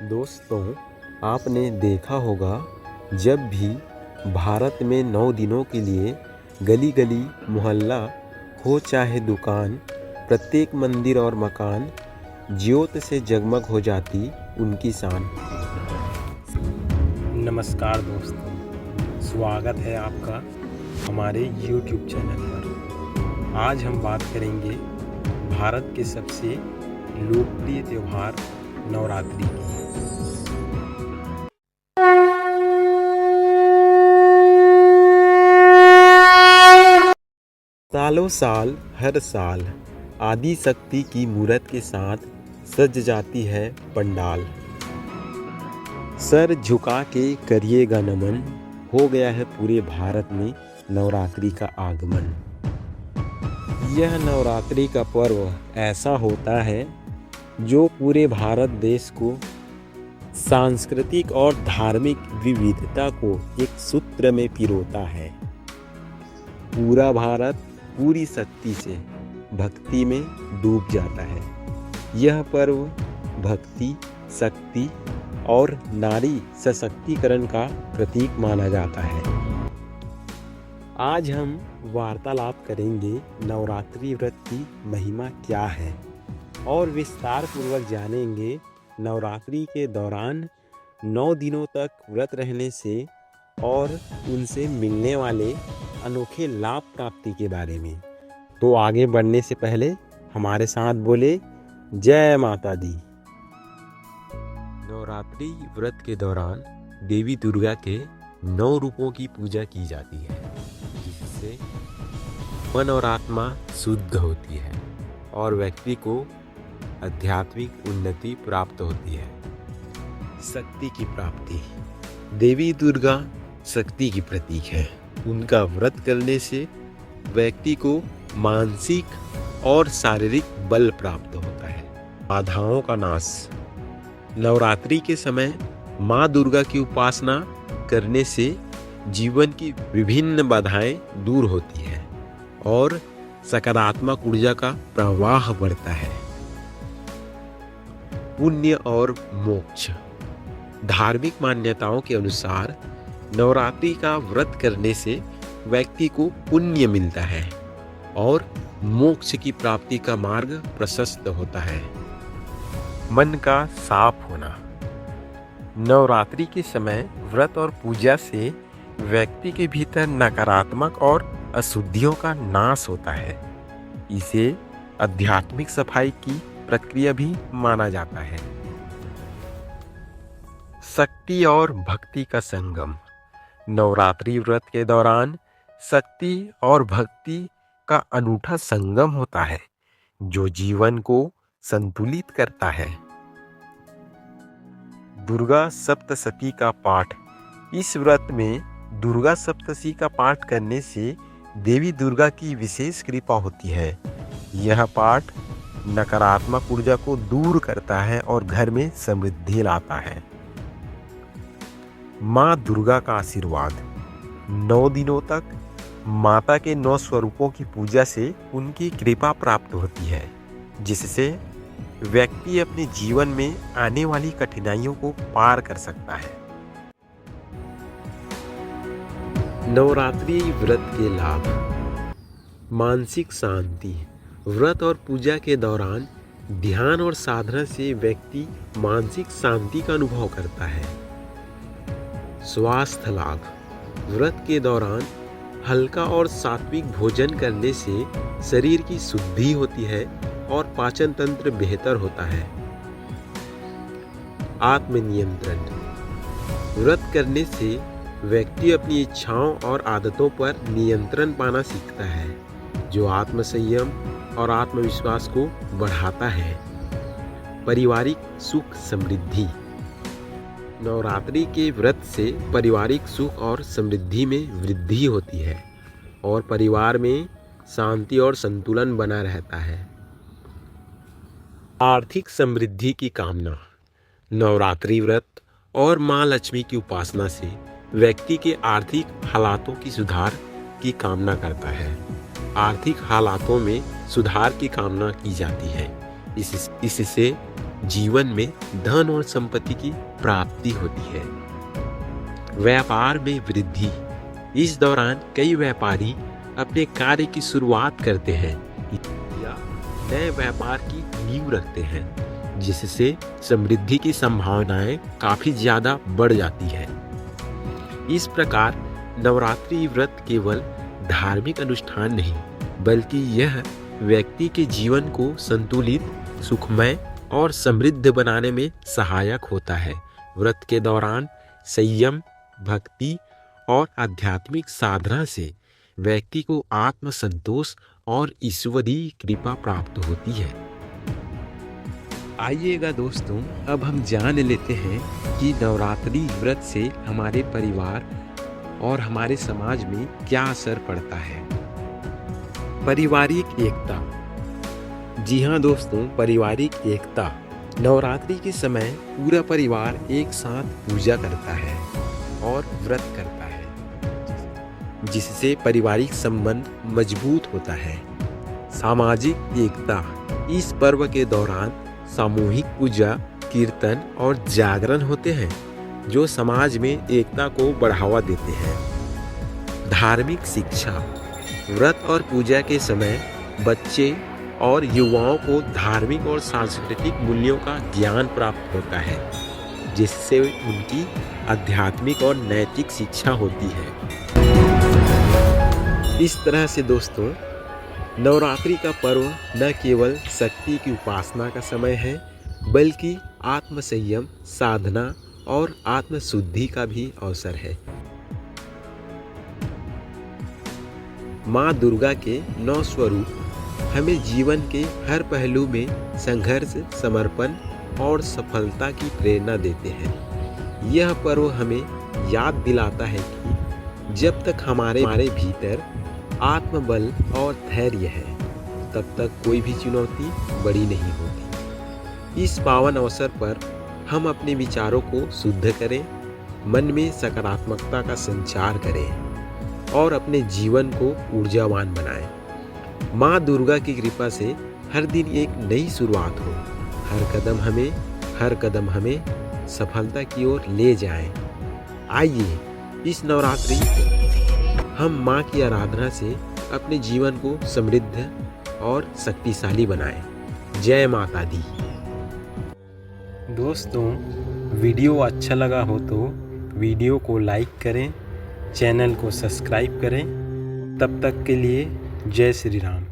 दोस्तों, आपने देखा होगा जब भी भारत में 9 दिनों के लिए गली गली मोहल्ला हो चाहे दुकान, प्रत्येक मंदिर और मकान ज्योत से जगमग हो जाती उनकी शान। नमस्कार दोस्तों, स्वागत है आपका हमारे YouTube चैनल पर। आज हम बात करेंगे भारत के सबसे लोकप्रिय त्योहार नवरात्रि की। सालों साल हर साल आदि शक्ति की मूरत के साथ सज जाती है पंडाल। सर झुका के करिएगा नमन, हो गया है पूरे भारत में नवरात्रि का आगमन। यह नवरात्रि का पर्व ऐसा होता है जो पूरे भारत देश को सांस्कृतिक और धार्मिक विविधता को एक सूत्र में पिरोता है। पूरा भारत पूरी शक्ति से भक्ति में डूब जाता है। यह पर्व भक्ति, शक्ति और नारी सशक्तिकरण का प्रतीक माना जाता है। आज हम वार्तालाप करेंगे नवरात्रि व्रत की महिमा क्या है और विस्तार पूर्वक जानेंगे नवरात्रि के दौरान 9 दिनों तक व्रत रहने से और उनसे मिलने वाले अनोखे लाभ प्राप्ति के बारे में। तो आगे बढ़ने से पहले हमारे साथ बोले जय माता दी। नवरात्रि व्रत के दौरान देवी दुर्गा के 9 रूपों की पूजा की जाती है, जिससे मन और आत्मा शुद्ध होती है और व्यक्ति को आध्यात्मिक उन्नति प्राप्त होती है। शक्ति की प्राप्ति। देवी दुर्गा शक्ति की प्रतीक है। उनका व्रत करने से व्यक्ति को मानसिक और शारीरिक बल प्राप्त होता है। बाधाओं का नाश। नवरात्रि के समय माँ दुर्गा की उपासना करने से जीवन की विभिन्न बाधाएं दूर होती हैं और सकारात्मक ऊर्जा का प्रवाह बढ़ता है। पुण्य और मोक्ष। धार्मिक मान्यताओं के अनुसार नवरात्रि का व्रत करने से व्यक्ति को पुण्य मिलता है और मोक्ष की प्राप्ति का मार्ग प्रशस्त होता है। मन का साफ होना। नवरात्रि के समय व्रत और पूजा से व्यक्ति के भीतर नकारात्मक और अशुद्धियों का नाश होता है। इसे आध्यात्मिक सफाई की प्रक्रिया भी माना जाता है। शक्ति और भक्ति का संगम। नवरात्रि व्रत के दौरान शक्ति और भक्ति का अनूठा संगम होता है, जो जीवन को संतुलित करता है। दुर्गा सप्तशती का पाठ। इस व्रत में दुर्गा सप्तशती का पाठ करने से देवी दुर्गा की विशेष कृपा होती है। यह पाठ नकारात्मक ऊर्जा को दूर करता है और घर में समृद्धि लाता है। माँ दुर्गा का आशीर्वाद। 9 दिनों तक माता के 9 स्वरूपों की पूजा से उनकी कृपा प्राप्त होती है, जिससे व्यक्ति अपने जीवन में आने वाली कठिनाइयों को पार कर सकता है। नवरात्रि व्रत के लाभ। मानसिक शांति। व्रत और पूजा के दौरान ध्यान और साधना से व्यक्ति मानसिक शांति का अनुभव करता है। स्वास्थ्य लाभ। व्रत के दौरान हल्का और सात्विक भोजन करने से शरीर की शुद्धि होती है और पाचन तंत्र बेहतर होता है। आत्मनियंत्रण। व्रत करने से व्यक्ति अपनी इच्छाओं और आदतों पर नियंत्रण पाना सीखता है, जो आत्मसंयम और आत्मविश्वास को बढ़ाता है। पारिवारिक सुख समृद्धि। नवरात्रि के व्रत से पारिवारिक सुख और समृद्धि में वृद्धि होती है और परिवार में शांति और संतुलन बना रहता है। आर्थिक समृद्धि की कामना। नवरात्रि व्रत और माँ लक्ष्मी की उपासना से व्यक्ति के आर्थिक हालातों की सुधार की कामना करता है। आर्थिक हालातों में सुधार की कामना की जाती है। इससे जीवन में धन और संपत्ति की प्राप्ति होती है। व्यापार में वृद्धि। इस दौरान कई व्यापारी अपने कार्य की शुरुआत करते हैं या नए व्यापार की नींव रखते हैं, जिससे समृद्धि की संभावनाएं काफी ज्यादा बढ़ जाती है। इस प्रकार नवरात्रि व्रत केवल धार्मिक अनुष्ठान नहीं, बल्कि यह व्यक्ति के जीवन को संतुलित, सुखमय और समृद्ध बनाने में सहायक होता है। व्रत के दौरान संयम, भक्ति और आध्यात्मिक साधना से व्यक्ति को आत्म संतोष और ईश्वरीय कृपा प्राप्त होती है। आइएगा दोस्तों, अब हम जान लेते हैं कि नवरात्रि व्रत से हमारे परिवार और हमारे समाज में क्या असर पड़ता है। पारिवारिक एकता। जी हाँ दोस्तों, पारिवारिक एकता। नवरात्रि के समय पूरा परिवार एक साथ पूजा करता है और व्रत करता है, जिससे पारिवारिक संबंध मजबूत होता है। सामाजिक एकता। इस पर्व के दौरान सामूहिक पूजा, कीर्तन और जागरण होते हैं, जो समाज में एकता को बढ़ावा देते हैं। धार्मिक शिक्षा। व्रत और पूजा के समय बच्चे और युवाओं को धार्मिक और सांस्कृतिक मूल्यों का ज्ञान प्राप्त होता है, जिससे उनकी आध्यात्मिक और नैतिक शिक्षा होती है। इस तरह से दोस्तों, नवरात्रि का पर्व न केवल शक्ति की उपासना का समय है, बल्कि आत्म संयम, साधना और आत्म शुद्धि का भी अवसर है। माँ दुर्गा के 9 स्वरूप हमें जीवन के हर पहलू में संघर्ष, समर्पण और सफलता की प्रेरणा देते हैं। यह पर्व हमें याद दिलाता है कि जब तक हमारे भीतर आत्मबल और धैर्य है, तब तक कोई भी चुनौती बड़ी नहीं होती। इस पावन अवसर पर हम अपने विचारों को शुद्ध करें, मन में सकारात्मकता का संचार करें और अपने जीवन को ऊर्जावान बनाएं। माँ दुर्गा की कृपा से हर दिन एक नई शुरुआत हो, हर कदम हमें सफलता की ओर ले जाए। आइए इस नवरात्रि हम माँ की आराधना से अपने जीवन को समृद्ध और शक्तिशाली बनाएं। जय माता दी। दोस्तों, वीडियो अच्छा लगा हो तो वीडियो को लाइक करें, चैनल को सब्सक्राइब करें। तब तक के लिए जय श्री राम।